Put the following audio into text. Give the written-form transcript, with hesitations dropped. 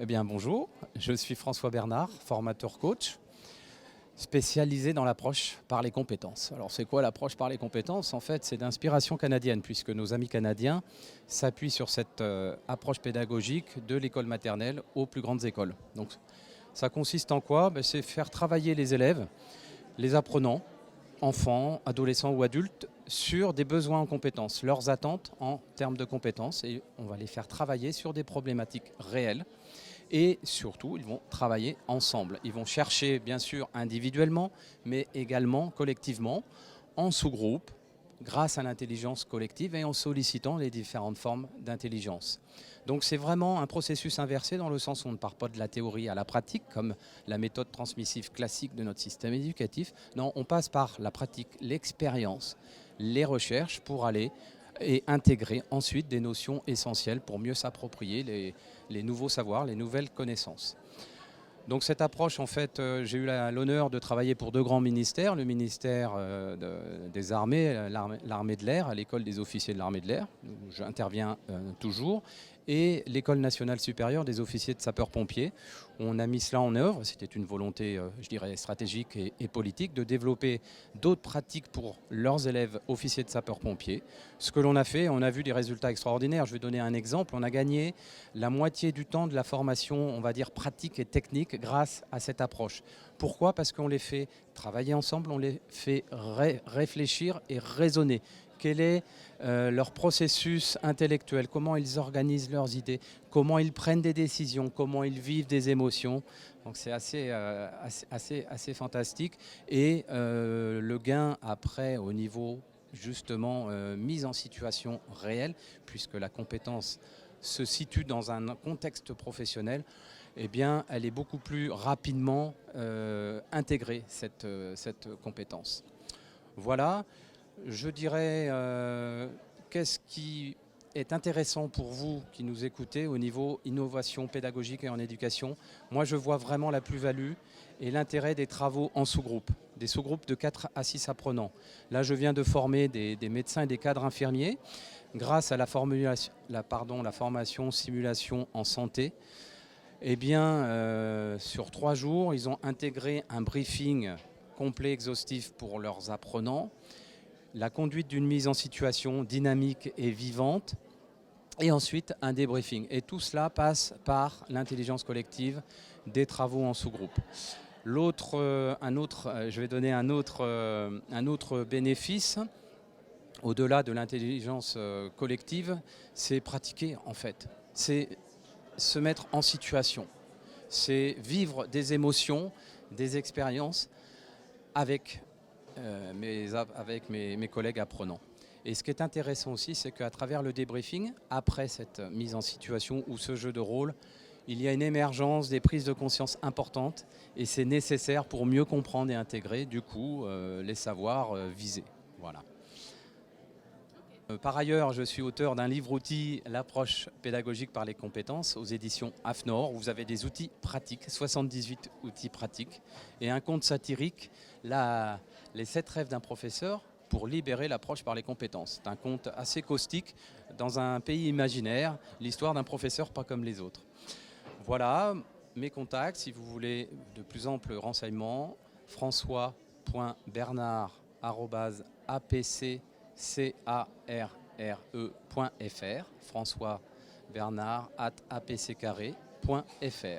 Eh bien bonjour, je suis François Bernard, formateur coach, spécialisé dans l'approche par les compétences. Alors c'est quoi l'approche par les compétences? En fait c'est d'inspiration canadienne puisque nos amis canadiens s'appuient sur cette approche pédagogique de l'école maternelle aux plus grandes écoles. Donc ça consiste en quoi? C'est faire travailler les élèves, les apprenants, enfants, adolescents ou adultes, sur des besoins en compétences, leurs attentes en termes de compétences, et on va les faire travailler sur des problématiques réelles. Et surtout, ils vont travailler ensemble. Ils vont chercher, bien sûr, individuellement, mais également collectivement, en sous-groupe, grâce à l'intelligence collective et en sollicitant les différentes formes d'intelligence. Donc c'est vraiment un processus inversé dans le sens où on ne part pas de la théorie à la pratique, comme la méthode transmissive classique de notre système éducatif. Non, on passe par la pratique, l'expérience, les recherches pour aller et intégrer ensuite des notions essentielles pour mieux s'approprier les nouveaux savoirs, les nouvelles connaissances. Donc cette approche, en fait, j'ai eu l'honneur de travailler pour deux grands ministères, le ministère des Armées, l'armée de l'air, à l'école des officiers de l'armée de l'air, où j'interviens toujours, et l'école nationale supérieure des officiers de sapeurs-pompiers. On a mis cela en œuvre, c'était une volonté, je dirais, stratégique et politique, de développer d'autres pratiques pour leurs élèves officiers de sapeurs-pompiers. Ce que l'on a fait, on a vu des résultats extraordinaires. Je vais donner un exemple, on a gagné la moitié du temps de la formation, on va dire, pratique et technique grâce à cette approche. Pourquoi? Parce qu'on les fait travailler ensemble, on les fait réfléchir et raisonner. Quel est leur processus intellectuel, comment ils organisent leurs idées, comment ils prennent des décisions, comment ils vivent des émotions. Donc c'est assez fantastique. Et le gain après au niveau justement mise en situation réelle, puisque la compétence se situe dans un contexte professionnel, eh bien, elle est beaucoup plus rapidement intégrée, cette compétence. Voilà, je dirais, qu'est-ce qui est intéressant pour vous qui nous écoutez au niveau innovation pédagogique et en éducation. Moi, je vois vraiment la plus-value et l'intérêt des travaux en sous-groupe, des sous-groupes de 4 à 6 apprenants. Là, je viens de former des médecins et des cadres infirmiers grâce à la formation simulation en santé. Eh bien, sur 3 jours, ils ont intégré un briefing complet, exhaustif pour leurs apprenants, la conduite d'une mise en situation dynamique et vivante, et ensuite un débriefing. Et tout cela passe par l'intelligence collective des travaux en sous-groupe. Je vais donner un autre bénéfice, au-delà de l'intelligence collective, c'est pratiquer en fait. C'est se mettre en situation. C'est vivre des émotions, des expériences avec mes collègues apprenants. Et ce qui est intéressant aussi, c'est qu'à travers le débriefing, après cette mise en situation ou ce jeu de rôle, il y a une émergence des prises de conscience importantes et c'est nécessaire pour mieux comprendre et intégrer du coup les savoirs visés. Voilà. Par ailleurs, je suis auteur d'un livre-outil, l'approche pédagogique par les compétences, aux éditions AFNOR, où vous avez des outils pratiques, 78 outils pratiques, et un conte satirique, les 7 rêves d'un professeur pour libérer l'approche par les compétences. C'est un conte assez caustique, dans un pays imaginaire, l'histoire d'un professeur pas comme les autres. Voilà mes contacts, si vous voulez de plus amples renseignements, françois.bernard@apc.fr, François Bernard@apccarré.fr.